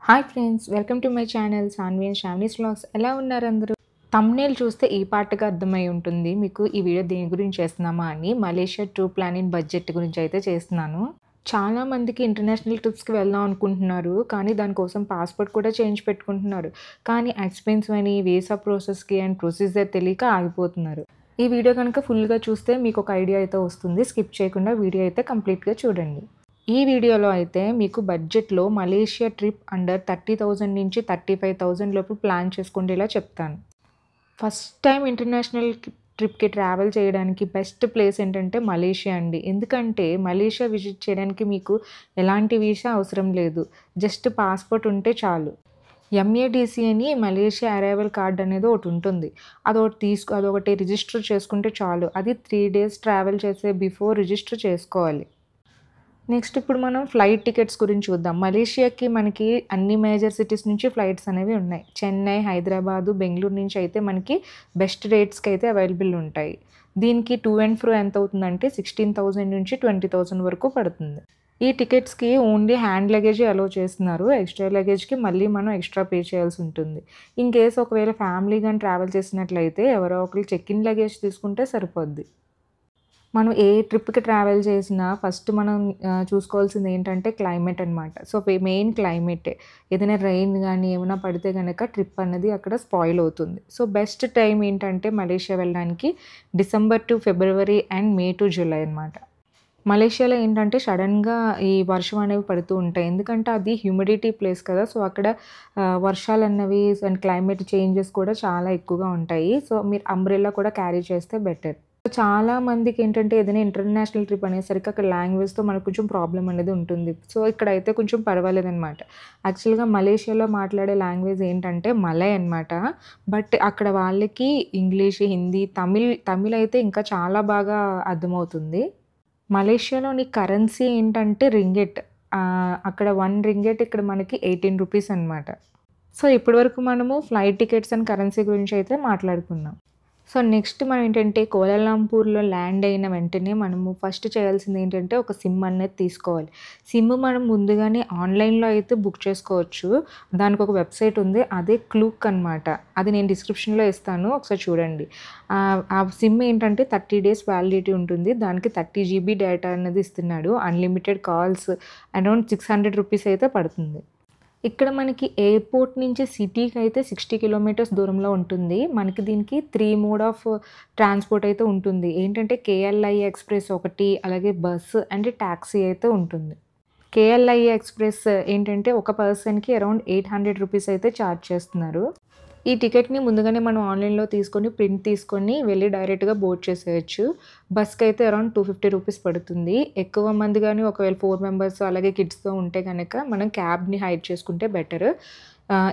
Hi friends, welcome to my channel Saanvi and Shamni's vlogs. ఎలా ఉన్నారు అందరూ? థంబ్‌నెయిల్ చూస్తే ఈ పాటగా అర్థమై ఉంటుంది మీకు ఈ వీడియో దేని గురించి చేస్తున్నామా అని. Malaysia tour plan in budget గురించి అయితే చేస్తున్నాను. చాలా మందికి ఇంటర్నేషనల్ ట్రిప్స్‌కి వెళ్దాం అనుకుంటున్నారు. కానీ దానికోసం పాస్‌పోర్ట్ కూడా చేయించి పెట్టుకుంటున్నారు. కానీ ఎక్స్‌పెన్సివ్ అని వీసా ప్రాసెస్‌కి అండ్ ప్రొసీజర్ తెలియక ఆగిపోతున్నారు. ఈ వీడియో కనుక ఫుల్‌గా చూస్తే మీకు ఒక ఐడియా అయితే వస్తుంది. స్కిప్ చేయకుండా వీడియో అయితే కంప్లీట్‌గా చూడండి. ఈ వీడియోలో అయితే మీకు బడ్జెట్‌లో మలేషియా ట్రిప్ అండర్ 30,000 నుంచి 35,000 లోపు ప్లాన్ చేసుకునేలా చెప్తాను. ఫస్ట్ టైం ఇంటర్నేషనల్ ట్రిప్‌కి ట్రావెల్ చేయడానికి బెస్ట్ ప్లేస్ ఏంటంటే మలేషియా అండి. ఎందుకంటే మలేషియా విజిట్ చేయడానికి మీకు ఎలాంటి వీసా అవసరం లేదు. జస్ట్ పాస్‌పోర్ట్ ఉంటే చాలు. ఎంఏడీసీ అని మలేషియా అరైవల్ కార్డ్ అనేది ఒకటి ఉంటుంది. అదొకటి రిజిస్టర్ చేసుకుంటే చాలు. అది 3 డేస్ ట్రావెల్ చేసే బిఫోర్ రిజిస్టర్ చేసుకోవాలి. నెక్స్ట్ ఇప్పుడు మనం ఫ్లైట్ టికెట్స్ గురించి చూద్దాం. మలేషియాకి మనకి అన్ని మేజర్ సిటీస్ నుంచి ఫ్లైట్స్ అనేవి ఉన్నాయి. చెన్నై, హైదరాబాదు, బెంగుళూరు నుంచి అయితే మనకి బెస్ట్ రేట్స్‌కి అయితే అవైలబుల్ ఉంటాయి. దీనికి టు అండ్ ఫ్రో ఎంత అవుతుందంటే 16,000 నుంచి 20,000 వరకు పడుతుంది. ఈ టికెట్స్‌కి ఓన్లీ హ్యాండ్ లగేజే అలౌ చేస్తున్నారు. ఎక్స్ట్రా లగేజ్‌కి మళ్ళీ మనం ఎక్స్ట్రా పే చేయాల్సి ఉంటుంది. ఇన్ కేస్ ఒకవేళ ఫ్యామిలీ గాని ట్రావెల్ చేసినట్లయితే ఎవరో ఒకళ్ళు చెక్ ఇన్ లగేజ్ తీసుకుంటే సరిపోద్ది. మనం ఏ ట్రిప్‌కి ట్రావెల్ చేసినా ఫస్ట్ మనం చూసుకోవాల్సింది ఏంటంటే క్లైమేట్ అనమాట. సో, మెయిన్ క్లైమేటే. ఏదైనా రెయిన్ గానీ ఏమైనా పడితే గనక ట్రిప్ అనేది అక్కడ స్పాయిల్ అవుతుంది. సో, బెస్ట్ టైం ఏంటంటే మలేషియా వెళ్ళడానికి December to February and May to July అనమాట. మలేషియాలో ఏంటంటే సడెన్‌గా ఈ వర్షం అనేవి పడుతూ ఉంటాయి. ఎందుకంటే అది హ్యూమిడిటీ ప్లేస్ కదా! సో, అక్కడ వర్షాలన్నవి అండ్ క్లైమేట్ చేంజెస్ కూడా చాలా ఎక్కువగా ఉంటాయి. సో, మీరు అంబ్రెల్లా కూడా క్యారీ చేస్తే బెటర్. చాలా మందికేంటంటే ఏదైనా ఇంటర్నేషనల్ ట్రిప్ అనేసరికి అక్కడ లాంగ్వేజ్‌తో మనకు కొంచెం ప్రాబ్లమ్ అనేది ఉంటుంది. సో, ఇక్కడైతే కొంచెం పర్వాలేదనమాట. యాక్చువల్‌గా మలేషియాలో మాట్లాడే లాంగ్వేజ్ ఏంటంటే మలయ్ అనమాట. బట్ అక్కడ వాళ్ళకి ఇంగ్లీష్, హిందీ, తమిళ్ అయితే ఇంకా చాలా బాగా అర్థమవుతుంది. మలేషియాలోని కరెన్సీ ఏంటంటే రింగిట్. అక్కడ 1 రింగిట్ ఇక్కడ మనకి 18 రూపీస్ అనమాట. సో, ఇప్పటి వరకు మనము ఫ్లైట్ టికెట్స్ అండ్ కరెన్సీ గురించి అయితే మాట్లాడుకున్నాం. సో, నెక్స్ట్ మనం ఏంటంటే కోలాలంపూర్‌లో ల్యాండ్ అయిన వెంటనే మనము ఫస్ట్ చేయాల్సింది ఏంటంటే ఒక సిమ్ అనేది తీసుకోవాలి. సిమ్ మనం ముందుగానే ఆన్‌లైన్‌లో అయితే బుక్ చేసుకోవచ్చు. దానికి ఒక వెబ్‌సైట్ ఉంది. అదే క్లూక్ అనమాట. అది నేను డిస్క్రిప్షన్‌లో ఇస్తాను. ఒకసారి చూడండి. ఆ సిమ్ ఏంటంటే 30 డేస్ వ్యాలిడిటీ ఉంటుంది. దానికి 30 జీబీ డేటా అనేది ఇస్తున్నాడు. అన్‌లిమిటెడ్ కాల్స్ అరౌండ్ 600 రూపీస్ అయితే పడుతుంది. ఇక్కడ మనకి ఎయిర్‌పోర్ట్ నుంచి సిటీకైతే 60 కిలోమీటర్స్ దూరంలో ఉంటుంది. మనకి దీనికి 3 మోడ్ ఆఫ్ ట్రాన్స్‌పోర్ట్ అయితే ఉంటుంది. ఏంటంటే కేఎల్ఐ ఎక్స్‌ప్రెస్ ఒకటి, అలాగే బస్ అండ్ టాక్సీ అయితే ఉంటుంది. కేఎల్ఐ ఎక్స్‌ప్రెస్ ఏంటంటే ఒక పర్సన్‌కి అరౌండ్ 800 రూపీస్ అయితే చార్జ్ చేస్తున్నారు. ఈ టికెట్‌ని ముందుగానే మనం ఆన్‌లైన్‌లో తీసుకొని ప్రింట్ తీసుకొని వెళ్లి డైరెక్ట్‌గా బోర్డ్ చేసేయొచ్చు. బస్‌కైతే అరౌండ్ 250 రూపీస్ పడుతుంది. ఎక్కువ మంది గాని ఒకవేళ 4 మెంబర్స్ అలాగే కిడ్స్‌తో ఉంటే గనక మనం క్యాబ్‌ని హైర్ చేసుకుంటే బెటర్.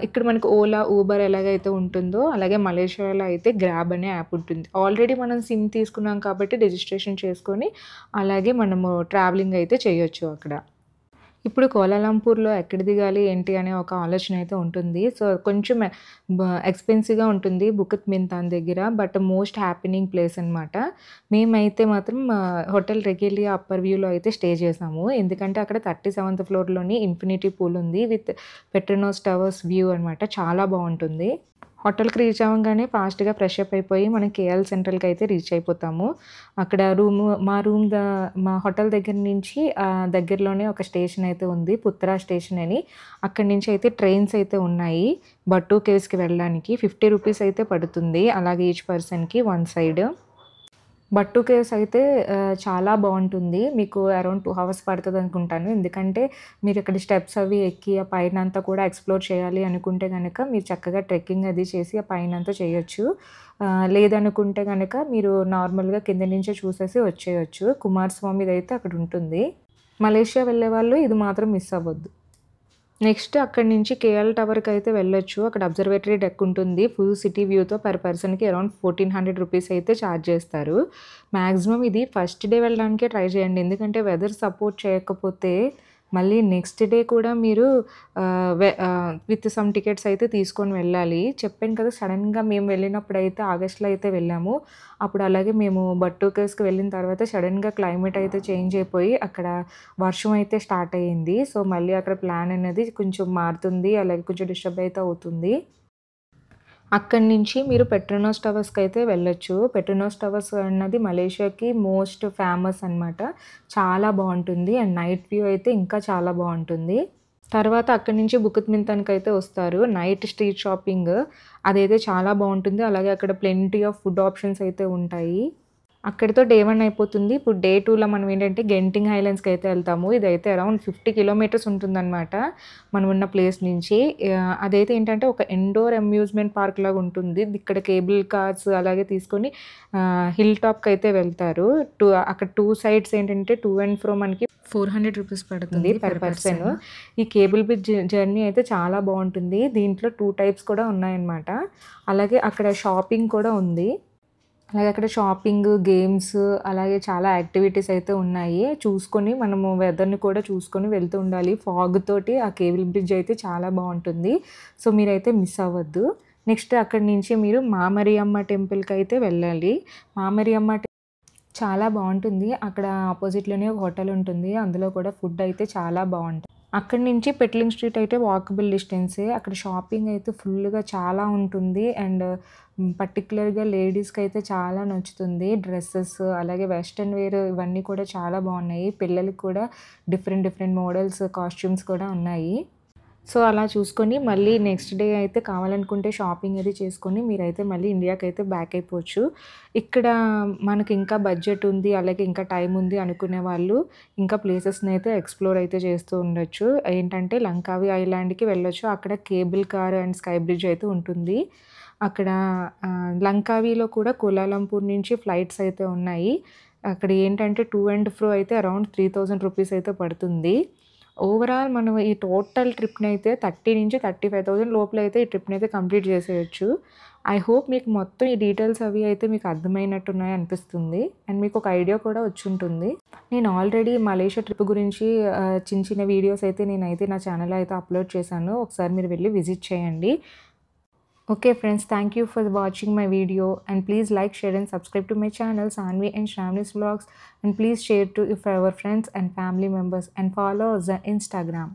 ఇక్కడ మనకు ఓలా, ఊబర్ ఎలాగైతే ఉంటుందో అలాగే మలేషియాలో అయితే గ్రాబ్ అనే యాప్ ఉంటుంది. ఆల్రెడీ మనం సిమ్ తీసుకున్నాం కాబట్టి రిజిస్ట్రేషన్ చేసుకొని అలాగే మనము ట్రావెలింగ్ అయితే చేయొచ్చు అక్కడ. ఇప్పుడు కోలాలంపూర్‌లో ఎక్కడ దిగాలి ఏంటి అనే ఒక ఆలోచన అయితే ఉంటుంది. సో, కొంచెం ఎక్స్‌పెన్సివ్‌గా ఉంటుంది బుకిత్ మింతాన్ దగ్గర. బట్ మోస్ట్ హ్యాపెనింగ్ ప్లేస్ అనమాట. మేమైతే మాత్రం హోటల్ రెగేలియా అప్పర్ వ్యూలో అయితే స్టే చేసాము. ఎందుకంటే అక్కడ 37థ్ ఫ్లోర్‌లోని ఇన్ఫినిటీ పూల్ ఉంది. విత్ పెట్రోనాస్ టవర్స్ వ్యూ అనమాట. చాలా బావుంటుంది. హోటల్‌కి రీచ్ అవ్వంగానే ఫాస్ట్‌గా ఫ్రెష్ అప్ అయిపోయి మనం కేఎల్ సెంట్రల్‌కి అయితే రీచ్ అయిపోతాము. అక్కడ మా హోటల్ దగ్గర నుంచి దగ్గరలోనే ఒక స్టేషన్ అయితే ఉంది. పుత్రా స్టేషన్ అని. అక్కడి నుంచి అయితే ట్రైన్స్ అయితే ఉన్నాయి. బట్టు కేవ్స్‌కి వెళ్ళడానికి 50 రూపీస్ అయితే పడుతుంది. అలాగే ఈచ్ పర్సన్‌కి వన్ సైడ్. బట్టు కేవ్స్ అయితే చాలా బావుంటుంది. మీకు అరౌండ్ 2 అవర్స్ పడతదనుకుంటాను. ఎందుకంటే మీరక్కడ స్టెప్స్ అవి ఎక్కి ఆ పైనంతా కూడా ఎక్స్‌ప్లోర్ చేయాలి అనుకుంటే గనక మీరు చక్కగా ట్రెక్కింగ్ అది చేసి ఆ పైనంతా చేయొచ్చు. లేదనుకుంటే గనక మీరు నార్మల్‌గా కింద నుంచే చూసేసి వచ్చేయొచ్చు. కుమారస్వామిదైతే అక్కడుంటుంది. మలేషియా వెళ్ళేవాళ్ళు ఇది మాత్రం మిస్ అవ్వద్దు. నెక్స్ట్ అక్కడి నుంచి కేఎల్ టవర్‌కైతే వెళ్ళొచ్చు. అక్కడ అబ్జర్వేటరీ డెక్ ఉంటుంది. ఫుల్ సిటీ వ్యూతో పర్ పర్సన్‌కి అరౌండ్ 1400 రూపీస్ అయితే చార్జ్ చేస్తారు. మాక్సిమం ఇది ఫస్ట్ డే వెళ్ళడానికే ట్రై చేయండి. ఎందుకంటే వెదర్ సపోర్ట్ చేయకపోతే మళ్ళీ నెక్స్ట్ డే కూడా మీరు విత్ సమ్ టికెట్స్ అయితే తీసుకొని వెళ్ళాలి. చెప్పాను కదా, సడన్‌గా మేము వెళ్ళినప్పుడైతే ఆగస్ట్‌లో అయితే వెళ్ళాము. అప్పుడు అలాగే మేము బట్టూకేవ్స్‌కి వెళ్ళిన తర్వాత సడన్‌గా క్లైమేట్ అయితే చేంజ్ అయిపోయి అక్కడ వర్షం అయితే స్టార్ట్ అయ్యింది. సో, మళ్ళీ అక్కడ ప్లాన్ అనేది కొంచెం మారుతుంది. అలాగే కొంచెం డిస్టర్బ్ అయితే అవుతుంది. అక్కడి నుంచి మీరు పెట్రోనాస్ టవర్స్‌కి అయితే వెళ్ళొచ్చు. పెట్రోనాస్ టవర్స్ అన్నది మలేషియాకి మోస్ట్ ఫేమస్ అనమాట. చాలా బావుంటుంది. అండ్ నైట్ వ్యూ అయితే ఇంకా చాలా బావుంటుంది. తర్వాత అక్కడి నుంచి బుకిత్ మింతన్‌కైతే వస్తారు. నైట్ స్ట్రీట్ షాపింగ్ అదైతే చాలా బావుంటుంది. అలాగే అక్కడ ప్లెంటీ ఆఫ్ ఫుడ్ ఆప్షన్స్ అయితే ఉంటాయి. అక్కడితో డే 1 అయిపోతుంది. ఇప్పుడు డే 2లో మనం ఏంటంటే గెంటింగ్ హైలాండ్స్‌కి అయితే వెళ్తాము. ఇదైతే అరౌండ్ 50 కిలోమీటర్స్ ఉంటుందన్నమాట మనం ఉన్న ప్లేస్ నుంచి. అదైతే ఏంటంటే ఒక ఇండోర్ అమ్యూజ్మెంట్ పార్క్ లాగా ఉంటుంది. ఇక్కడ కేబుల్ కార్స్ అలాగే తీసుకొని హిల్ టాప్‌కి అయితే వెళ్తారు. అక్కడ 2 సైడ్స్ ఏంటంటే టు అండ్ ఫ్రో మనకి ₹400 పడుతుంది పర్ పర్సన్. ఈ కేబుల్ బ్రిడ్జ్ జర్నీ అయితే చాలా బావుంటుంది. దీంట్లో 2 టైప్స్ కూడా ఉన్నాయన్నమాట. అలాగే అక్కడ షాపింగ్ కూడా ఉంది. అలాగే అక్కడ షాపింగ్, గేమ్స్ అలాగే చాలా యాక్టివిటీస్ అయితే ఉన్నాయి. చూసుకొని మనము వెదర్‌ని కూడా చూసుకొని వెళ్తూ ఉండాలి. ఫాగ్ తోటి ఆ కేబుల్ బ్రిడ్జ్ అయితే చాలా బావుంటుంది. సో, మీరైతే మిస్ అవ్వద్దు. నెక్స్ట్ అక్కడి నుంచి మీరు మామరియమ్మ టెంపుల్‌కి అయితే వెళ్ళాలి. మామరియమ్మ చాలా బావుంటుంది. అక్కడ అపోజిట్‌లోనే ఒక హోటల్ ఉంటుంది. అందులో కూడా ఫుడ్ అయితే చాలా బావుంటది. అక్కడి నుంచి పెట్లింగ్ స్ట్రీట్ అయితే వాకబుల్ డిస్టెన్సే. అక్కడ షాపింగ్ అయితే ఫుల్‌గా చాలా ఉంటుంది. అండ్ పర్టిక్యులర్‌గా లేడీస్‌కి అయితే చాలా నచ్చుతుంది. డ్రెసెస్ అలాగే వెస్టర్న్ వేర్ ఇవన్నీ కూడా చాలా బావున్నాయి. పిల్లలకి కూడా డిఫరెంట్ డిఫరెంట్ మోడల్స్ కాస్ట్యూమ్స్ కూడా ఉన్నాయి. సో, అలా చూసుకొని మళ్ళీ నెక్స్ట్ డే అయితే కావాలనుకుంటే షాపింగ్ అది చేసుకొని మీరైతే మళ్ళీ ఇండియాకైతే బ్యాక్ అయిపోవచ్చు. ఇక్కడ మనకి ఇంకా బడ్జెట్ ఉంది, అలాగే ఇంకా టైం ఉంది అనుకునే వాళ్ళు ఇంకా ప్లేసెస్‌ని అయితే ఎక్స్‌ప్లోర్ అయితే చేస్తూ ఉండొచ్చు. ఏంటంటే లంకావి ఐలాండ్‌కి వెళ్ళొచ్చు. అక్కడ cable car and sky bridge అయితే ఉంటుంది. అక్కడ లంకావిలో కూడా కులాలంపూర్ నుంచి ఫ్లైట్స్ అయితే ఉన్నాయి. అక్కడ ఏంటంటే టు అండ్ ఫ్రో అయితే అరౌండ్ ₹3000 అయితే పడుతుంది. ఓవరాల్ మనం ఈ టోటల్ ట్రిప్‌నైతే 30,000-35,000 లోపల అయితే ఈ ట్రిప్‌నైతే కంప్లీట్ చేసేయొచ్చు. ఐ హోప్ మీకు మొత్తం ఈ డీటెయిల్స్ అవి అయితే మీకు అర్థమైనట్టున్నాయి అనిపిస్తుంది. అండ్ మీకు ఒక ఐడియా కూడా వచ్చుంటుంది. నేను ఆల్రెడీ మలేషియా ట్రిప్ గురించి చిన్న చిన్న వీడియోస్ అయితే నేనైతే నా ఛానల్‌లో అయితే అప్లోడ్ చేశాను. ఒకసారి మీరు వెళ్ళి విజిట్ చేయండి. Okay friends, thank you for watching my video, and please like, share and subscribe to my channel Sanvi and Shravani's Vlogs, and please share to your friends and family members and follow us on Instagram.